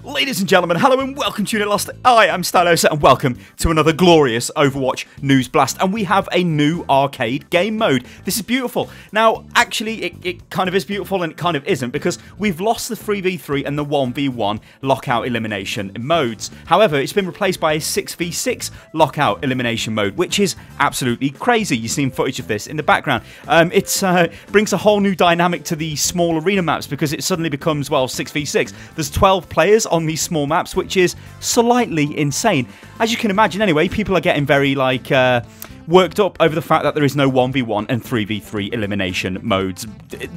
Ladies and gentlemen, hello and welcome to Unit Lost. I am Stylosa and welcome to another glorious Overwatch news blast. And we have a new arcade game mode. This is beautiful. Now, actually, it kind of is beautiful and it kind of isn't because we've lost the 3v3 and the 1v1 lockout elimination modes. However, it's been replaced by a 6v6 lockout elimination mode, which is absolutely crazy. You've seen footage of this in the background. It brings a whole new dynamic to the small arena maps because it suddenly becomes, well, 6v6. There's 12 players on these small maps, which is slightly insane. As you can imagine anyway, people are getting very worked up over the fact that there is no 1v1 and 3v3 elimination modes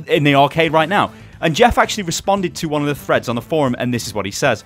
in the arcade right now. And Jeff actually responded to one of the threads on the forum, and this is what he says.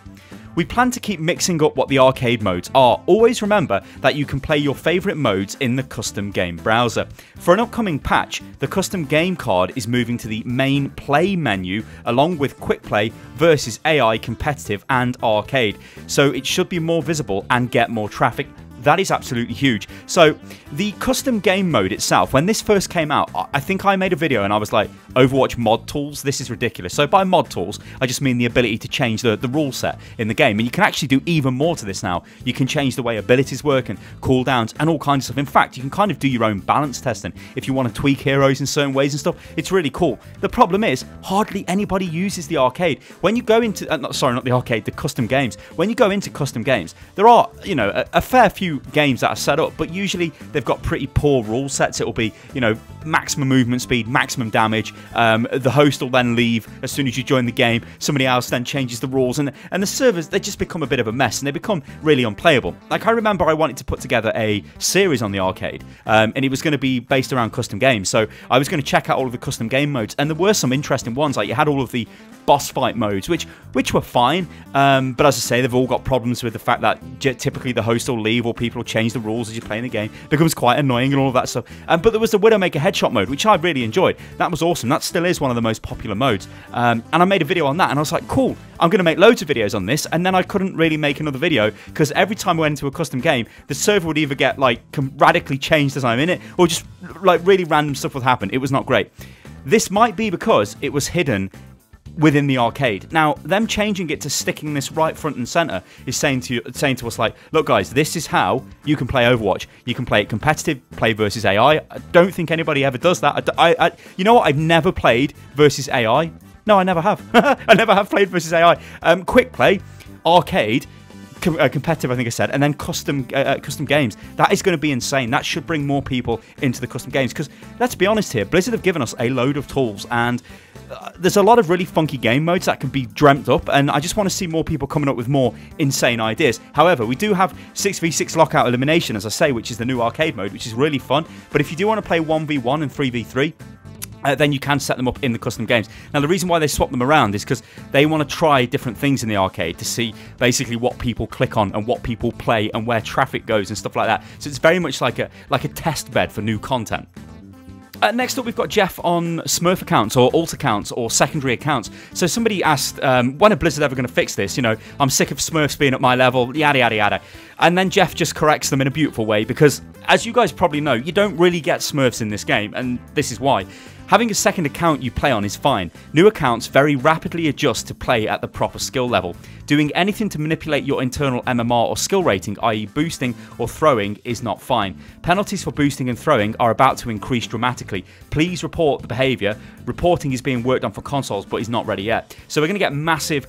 We plan to keep mixing up what the arcade modes are. Always remember that you can play your favourite modes in the custom game browser. For an upcoming patch, the custom game card is moving to the main play menu along with quick play versus AI competitive and arcade. So it should be more visible and get more traffic. That is absolutely huge. So the custom game mode itself, when this first came out, I think I made a video and I was like, Overwatch mod tools, this is ridiculous. So by mod tools, I just mean the ability to change the rule set in the game. And you can actually do even more to this now. You can change the way abilities work and cooldowns and all kinds of stuff. In fact, you can kind of do your own balance testing if you want to tweak heroes in certain ways and stuff. It's really cool. The problem is, hardly anybody uses the arcade. When you go into, not the arcade, the custom games. When you go into custom games, there are, you know, a fair few games that are set up, but usually they've got pretty poor rule sets. It'll be, you know, maximum movement speed, maximum damage. The host will then leave as soon as you join the game. Somebody else then changes the rules, and the servers, they just become a bit of a mess and they become really unplayable. Like, I remember I wanted to put together a series on the arcade, and it was going to be based around custom games. So I was going to check out all of the custom game modes, and there were some interesting ones. Like, you had all of the boss fight modes, which were fine, but as I say, they've all got problems with the fact that typically the host will leave or people will change the rules as you're playing the game. It becomes quite annoying and all of that stuff. But there was the Widowmaker headshot mode, which I really enjoyed. That was awesome. That still is one of the most popular modes. And I made a video on that, and I was like, cool, I'm going to make loads of videos on this. And then I couldn't really make another video because every time I went into a custom game, the server would either get like radically changed as I'm in it, or just like really random stuff would happen. It was not great. This might be because it was hidden within the arcade. Now, them changing it to sticking this right front and center is saying to us, like, look guys, this is how you can play Overwatch. You can play it competitive, play versus AI. I don't think anybody ever does that. You know what? I've never played versus AI. No, I never have. I never have played versus AI. Quick play, arcade, competitive, I think I said, and then custom games. That is going to be insane. That should bring more people into the custom games because, let's be honest here, Blizzard have given us a load of tools, and there's a lot of really funky game modes that can be dreamt up, and I just want to see more people coming up with more insane ideas. However, we do have 6v6 lockout elimination, as I say, which is the new arcade mode, which is really fun. But if you do want to play 1v1 and 3v3, then you can set them up in the custom games. Now, the reason why they swap them around is because they want to try different things in the arcade to see basically what people click on and what people play and where traffic goes and stuff like that. So it's very much like a test bed for new content. Next up, we've got Jeff on Smurf accounts or alt accounts or secondary accounts. So somebody asked, when are Blizzard ever going to fix this? You know, I'm sick of Smurfs being at my level, yada, yada, yada. And then Jeff just corrects them in a beautiful way because, as you guys probably know, you don't really get Smurfs in this game, and this is why. Having a second account you play on is fine. New accounts very rapidly adjust to play at the proper skill level. Doing anything to manipulate your internal MMR or skill rating, i.e. boosting or throwing, is not fine. Penalties for boosting and throwing are about to increase dramatically. Please report the behaviour. Reporting is being worked on for consoles, but is not ready yet. So we're going to get massive,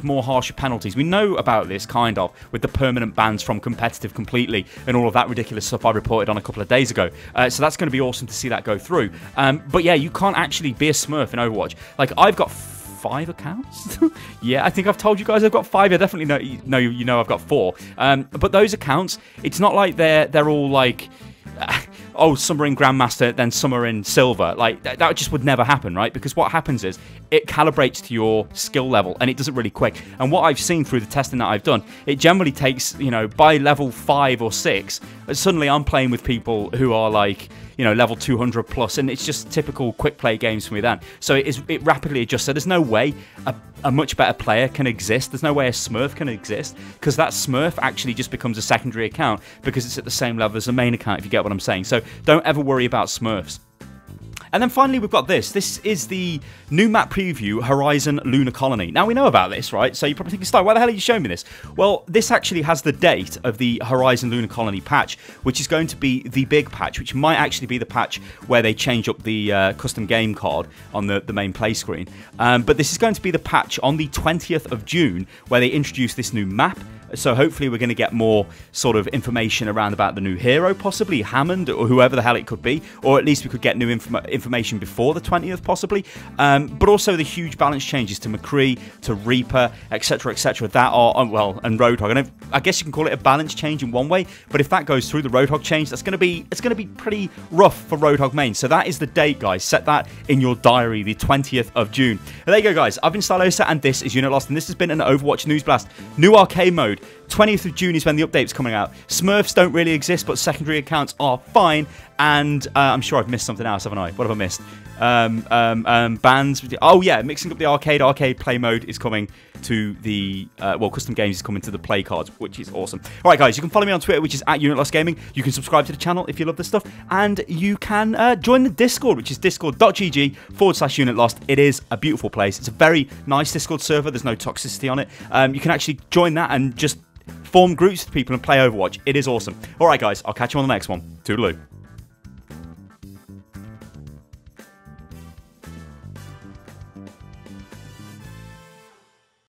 more harsher penalties. We know about this, kind of, with the permanent bans from competitive completely and all of that ridiculous stuff I reported on a couple of days ago. So that's going to be awesome to see that go through. But yeah, you can't actually be a Smurf in Overwatch. Like, I've got 5 accounts. Yeah, I think I've told you guys I've got 5. I definitely know you know I've got 4. But those accounts, it's not like they're all like, oh, some are in Grandmaster, then some are in Silver. Like, that just would never happen, right? Because what happens is it calibrates to your skill level, and it does it really quick. And what I've seen through the testing that I've done, it generally takes, you know, by level 5 or 6, suddenly I'm playing with people who are like, you know, level 200 plus, and it's just typical quick play games for me then. So it rapidly adjusts. So there's no way a much better player can exist. There's no way a Smurf can exist, because that Smurf actually just becomes a secondary account because it's at the same level as the main account, if you get what I'm saying. So don't ever worry about Smurfs. And then finally, we've got this. This is the new map preview, Horizon Lunar Colony. Now, we know about this, right? So you're probably thinking, Sty, why the hell are you showing me this? Well, this actually has the date of the Horizon Lunar Colony patch, which is going to be the big patch, which might actually be the patch where they change up the custom game card on the main play screen. But this is going to be the patch on the 20th of June, where they introduce this new map. So hopefully we're going to get more sort of information around about the new hero, possibly Hammond or whoever the hell it could be, or at least we could get new information before the 20th possibly. But also the huge balance changes to McCree, to Reaper, etc, etc, that are, well, and Roadhog. I guess you can call it a balance change in one way, but if that goes through the Roadhog change, it's going to be pretty rough for Roadhog main. So that is the date, guys. Set that in your diary, the 20th of June. But there you go, guys. I've been Stylosa, and this is Unit Lost, and this has been an Overwatch News Blast. New arcade mode. 20th of June is when the update's coming out. Smurfs don't really exist, but secondary accounts are fine. And I'm sure I've missed something else, haven't I? What have I missed? BANS. Oh, yeah, mixing up the arcade. Arcade play mode is coming to the... well, custom games is coming to the play cards, which is awesome. All right, guys, you can follow me on Twitter, which is @UnitLostGaming. You can subscribe to the channel if you love this stuff. And you can join the Discord, which is discord.gg/UnitLost. It is a beautiful place. It's a very nice Discord server. There's no toxicity on it. You can actually join that and just form groups with people and play Overwatch. It is awesome. All right, guys, I'll catch you on the next one. Toodaloo.